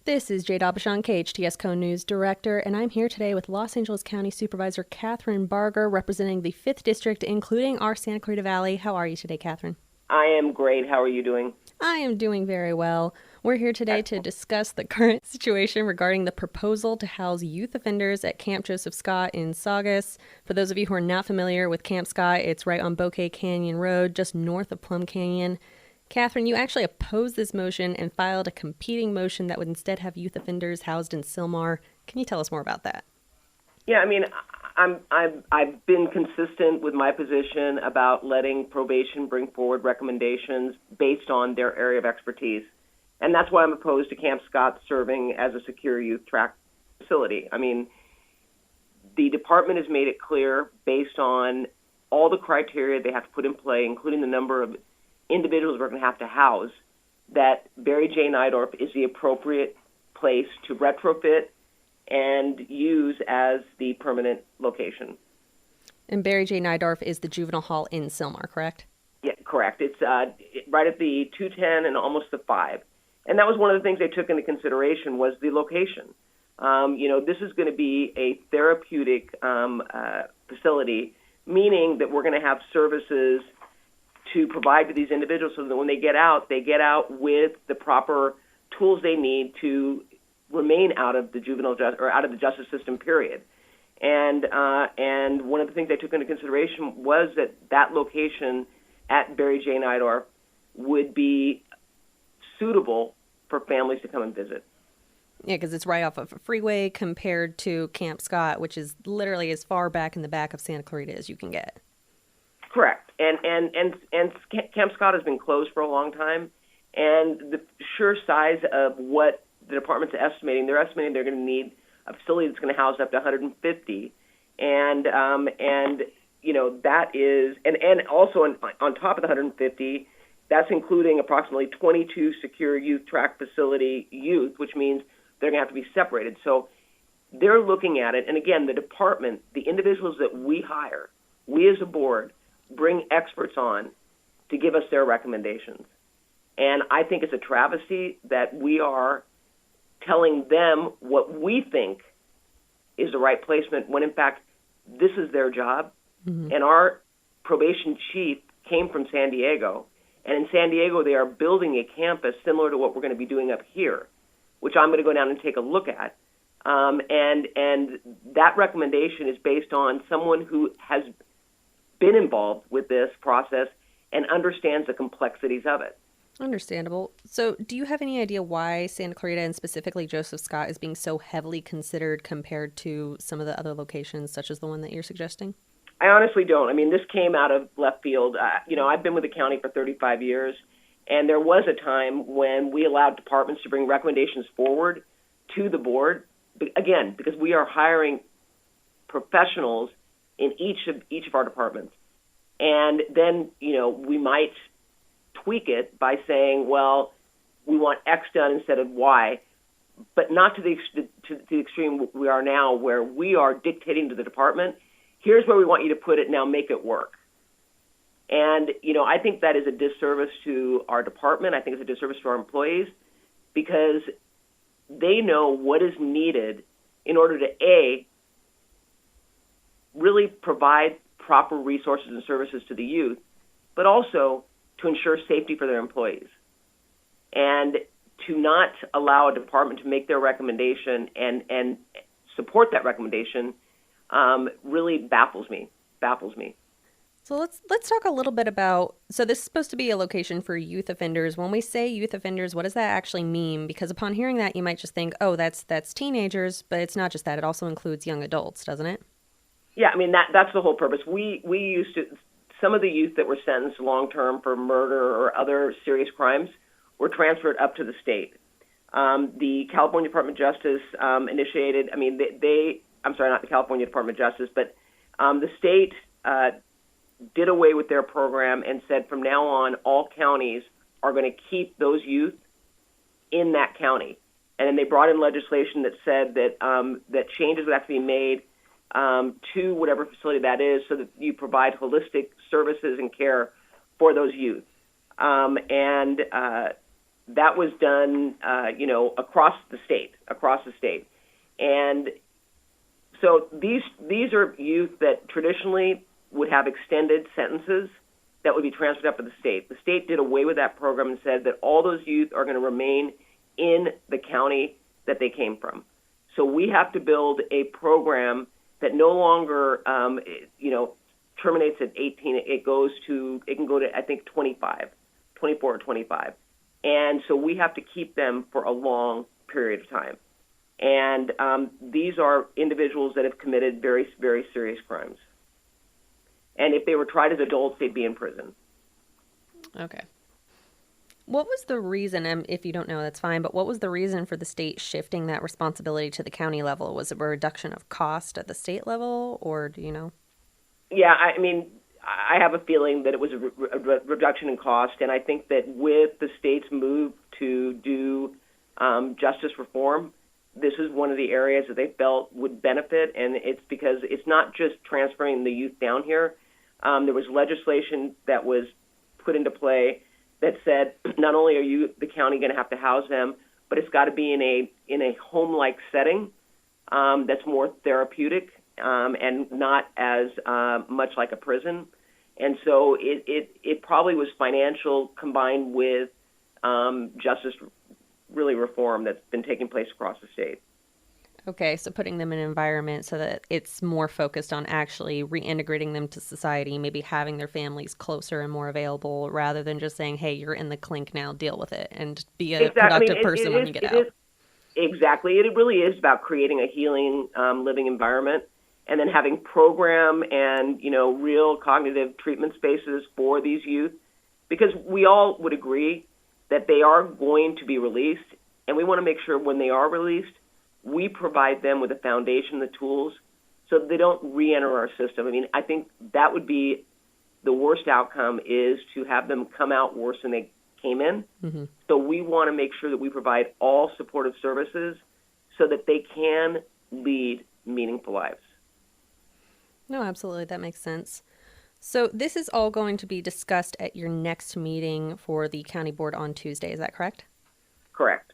This is Jade Abishan, KHTS Co-News Director, and I'm here today with Los Angeles County Supervisor Kathryn Barger, representing the 5th District, including our Santa Clarita Valley. How are you today, Kathryn? I am great. How are you doing? I am doing very well. We're here today to discuss the current situation regarding the proposal to house youth offenders at Camp Joseph Scott in Saugus. For those of you who are not familiar with Camp Scott, it's right on Bouquet Canyon Road, just north of Plum Canyon. Kathryn, you actually opposed this motion and filed a competing motion that would instead have youth offenders housed in Sylmar. Can you tell us more about that? Yeah, I mean, I've been consistent with my position about letting probation bring forward recommendations based on their area of expertise. And that's why I'm opposed to Camp Scott serving as a secure youth track facility. I mean, the department has made it clear, based on all the criteria they have to put in play, including the number of individuals we're going to house, that Barry J. Nydorf is the appropriate place to retrofit and use as the permanent location. And Barry J. Nydorf is the juvenile hall in Sylmar, correct? Yeah, correct. It's right at the 210 and almost the 5. And that was one of the things they took into consideration was the location. This is going to be a therapeutic facility, meaning that we're going to have services to provide to these individuals so that when they get out with the proper tools they need to remain out of the out of the justice system, period. And one of the things they took into consideration was that location at Barry J. Nydorf would be suitable for families to come and visit. Yeah, because it's right off of a freeway compared to Camp Scott, which is literally as far back in the back of Santa Clarita as you can get. Correct. And Camp Scott has been closed for a long time, and the sheer size of what the department's estimating, they're estimating they're going to need a facility that's going to house up to 150, and that is, and also on top of the 150, that's including approximately 22 secure youth track facility youth, which means they're going to have to be separated. So they're looking at it, and again, the department, the individuals that we hire, we as a board, bring experts on to give us their recommendations. And I think it's a travesty that we are telling them what we think is the right placement when, in fact, this is their job. Mm-hmm. And our probation chief came from San Diego. And in San Diego, they are building a campus similar to what we're going to be doing up here, which I'm going to go down and take a look at. And that recommendation is based on someone who has been involved with this process and understands the complexities of it. Understandable. So do you have any idea why Santa Clarita and specifically Joseph Scott is being so heavily considered compared to some of the other locations, such as the one that you're suggesting? I honestly don't. I mean, this came out of left field. I've been with the county for 35 years, and there was a time when we allowed departments to bring recommendations forward to the board, again, because we are hiring professionals in each of our departments. And then, we might tweak it by saying, well, we want X done instead of Y, but not to the extreme we are now, where we are dictating to the department, here's where we want you to put it, now make it work. And, I think that is a disservice to our department. I think it's a disservice to our employees, because they know what is needed in order to, A, really provide proper resources and services to the youth, but also to ensure safety for their employees. And to not allow a department to make their recommendation and support that recommendation really baffles me. So let's talk a little bit about, so this is supposed to be a location for youth offenders. When we say youth offenders, what does that actually mean? Because upon hearing that, you might just think, oh, that's teenagers, but it's not just that. It also includes young adults, doesn't it? Yeah, I mean, that's the whole purpose. We used to, some of the youth that were sentenced long-term for murder or other serious crimes were transferred up to the state. The California Department of Justice initiated, I'm sorry, not the California Department of Justice, but the state did away with their program and said from now on, all counties are going to keep those youth in that county. And then they brought in legislation that said that changes would have to be made to whatever facility that is, so that you provide holistic services and care for those youth. that was done, across the state. And so these are youth that traditionally would have extended sentences that would be transferred up to the state. The state did away with that program and said that all those youth are going to remain in the county that they came from. So we have to build a program that no longer, terminates at 18. It can go to, I think, 24 or 25. And so we have to keep them for a long period of time. And these are individuals that have committed very, very serious crimes. And if they were tried as adults, they'd be in prison. Okay. What was the reason, if you don't know, that's fine, but what was the reason for the state shifting that responsibility to the county level? Was it a reduction of cost at the state level, or do you know? Yeah, I have a feeling that it was a reduction in cost, and I think that with the state's move to do justice reform, this is one of the areas that they felt would benefit, and it's because it's not just transferring the youth down here. There was legislation that was put into play that said not only are you, the county, going to have to house them, but it's got to be in a home-like setting that's more therapeutic and not as much like a prison. And so it probably was financial combined with justice really reform that's been taking place across the state. Okay, so putting them in an environment so that it's more focused on actually reintegrating them to society, maybe having their families closer and more available, rather than just saying, hey, you're in the clink now, deal with it, and be a productive person when you get out. Exactly. It really is about creating a healing living environment, and then having program and, real cognitive treatment spaces for these youth, because we all would agree that they are going to be released, and we want to make sure when they are released, we provide them with a foundation, the tools, so that they don't re-enter our system. I think that would be the worst outcome, is to have them come out worse than they came in. Mm-hmm. So we want to make sure that we provide all supportive services so that they can lead meaningful lives. No, absolutely. That makes sense. So this is all going to be discussed at your next meeting for the county board on Tuesday. Is that correct? Correct.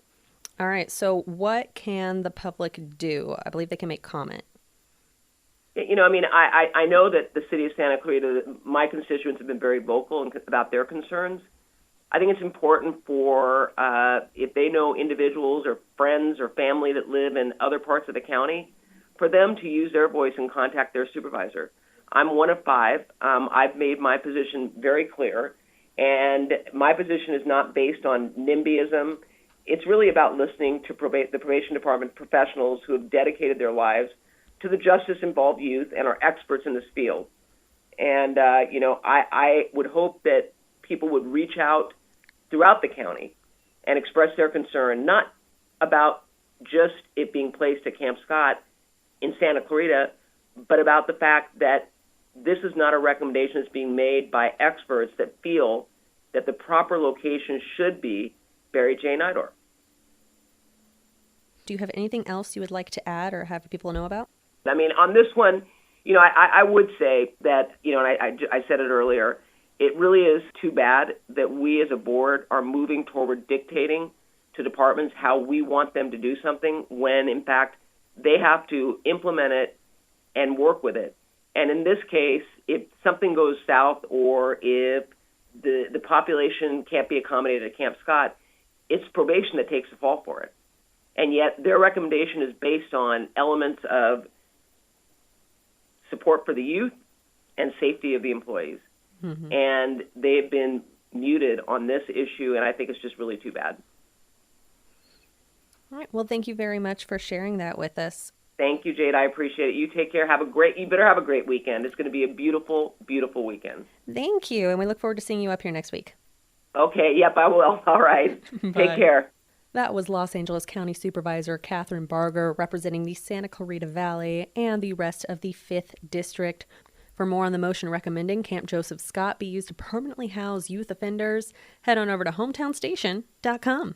All right. So what can the public do? I believe they can make comment. I know that the City of Santa Clarita, my constituents have been very vocal about their concerns. I think it's important for, if they know individuals or friends or family that live in other parts of the county, for them to use their voice and contact their supervisor. I'm one of 5. I've made my position very clear, and my position is not based on NIMBYism. It's really about listening to the probation department professionals who have dedicated their lives to the justice-involved youth and are experts in this field. And, I would hope that people would reach out throughout the county and express their concern, not about just it being placed at Camp Scott in Santa Clarita, but about the fact that this is not a recommendation that's being made by experts that feel that the proper location should be Barry J. Nidor. Do you have anything else you would like to add or have people know about? On this one, I would say that, and I said it earlier, it really is too bad that we as a board are moving toward dictating to departments how we want them to do something when, in fact, they have to implement it and work with it. And in this case, if something goes south or if the population can't be accommodated at Camp Scott, it's probation that takes the fall for it. And yet their recommendation is based on elements of support for the youth and safety of the employees. Mm-hmm. And they've been muted on this issue, and I think it's just really too bad. All right. Well, thank you very much for sharing that with us. Thank you, Jade. I appreciate it. You take care. You better have a great weekend. It's going to be a beautiful, beautiful weekend. Thank you. And we look forward to seeing you up here next week. Okay. Yep, I will. All right. Take care. That was Los Angeles County Supervisor Kathryn Barger representing the Santa Clarita Valley and the rest of the 5th District. For more on the motion recommending Camp Joseph Scott be used to permanently house youth offenders, head on over to hometownstation.com.